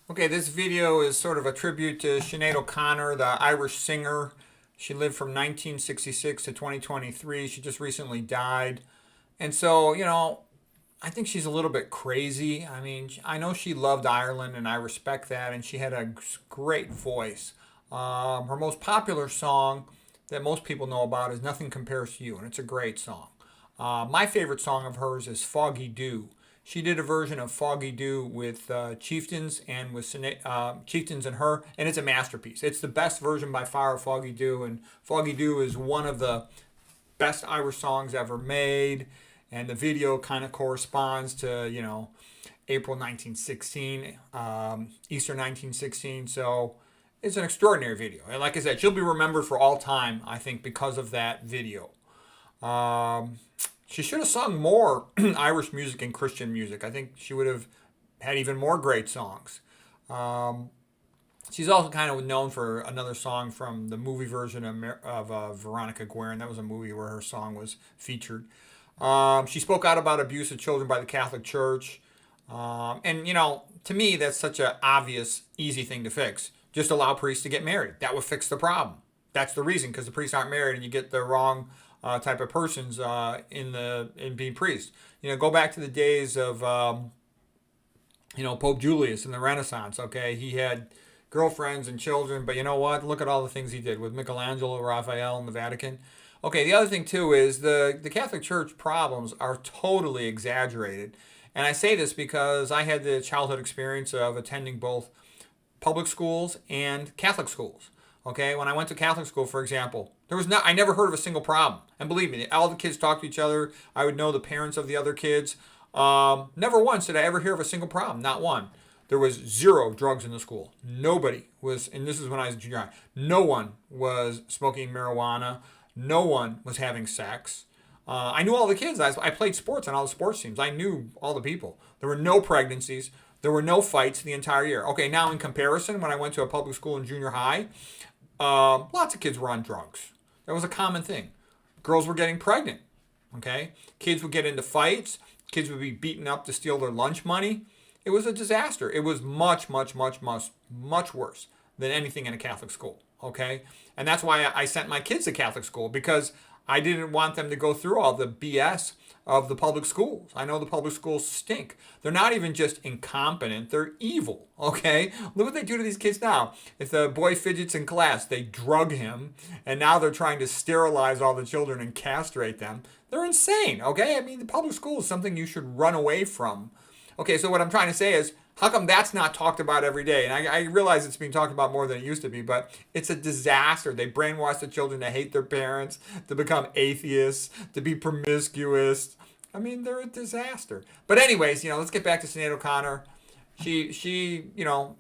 Okay, this video is sort of a tribute to Sinead O'Connor, the Irish singer. She lived from 1966 to 2023. She just recently died. And so, I think she's a little bit crazy. I mean, I know she loved Ireland, and I respect that, and she had a great voice. Her most popular song that most people know about is Nothing Compares to You, and it's a great song. My favorite song of hers is Foggy Dew. She did a version of Foggy Dew with Chieftains and with Chieftains and her, and it's a masterpiece. It's the best version by far of Foggy Dew, and Foggy Dew is one of the best Irish songs ever made. And the video kind of corresponds to, April 1916, Easter 1916. So it's an extraordinary video. And like I said, she'll be remembered for all time, I think, because of that video. She should have sung more Irish music and Christian music. I think she would have had even more great songs. She's also kind of known for another song from the movie version of Veronica Guerin. That was a movie where her song was featured. She spoke out about abuse of children by the Catholic Church. And, to me, that's such an obvious, easy thing to fix. Just allow priests to get married. That would fix the problem. That's the reason, because the priests aren't married and you get the wrong type of persons in being priests. Go back to the days of, Pope Julius in the Renaissance, okay? He had girlfriends and children, but you know what? Look at all the things he did with Michelangelo, Raphael, and the Vatican. Okay, the other thing too is the Catholic Church problems are totally exaggerated. And I say this because I had the childhood experience of attending both public schools and Catholic schools. Okay, when I went to Catholic school, for example, I never heard of a single problem. And believe me, all the kids talked to each other. I would know the parents of the other kids. Never once did I ever hear of a single problem, not one. There was zero drugs in the school. Nobody was, and this is when I was junior high, no one was smoking marijuana. No one was having sex. I knew all the kids. I played sports on all the sports teams. I knew all the people. There were no pregnancies. There were no fights the entire year. Okay, now in comparison, when I went to a public school in junior high, lots of kids were on drugs. That was a common thing. Girls were getting pregnant. Okay, kids would get into fights. Kids would be beaten up to steal their lunch money. It was a disaster. It was much, much, much, much, much worse than anything in a Catholic school. Okay, and that's why I sent my kids to Catholic school, because I didn't want them to go through all the BS of the public schools. I know the public schools stink. They're not even just incompetent, they're evil, okay? Look what they do to these kids now. If the boy fidgets in class, they drug him, and now they're trying to sterilize all the children and castrate them. They're insane, okay? I mean, the public school is something you should run away from. Okay, so what I'm trying to say is, how come that's not talked about every day? And I realize it's being talked about more than it used to be, but it's a disaster. They brainwash the children to hate their parents, to become atheists, to be promiscuous. I mean, they're a disaster. But anyways, let's get back to Sinead O'Connor. She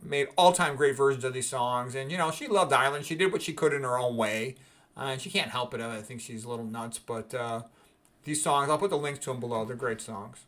made all-time great versions of these songs. And, she loved Ireland. She did what she could in her own way. And she can't help it. I think she's a little nuts. But these songs, I'll put the links to them below. They're great songs.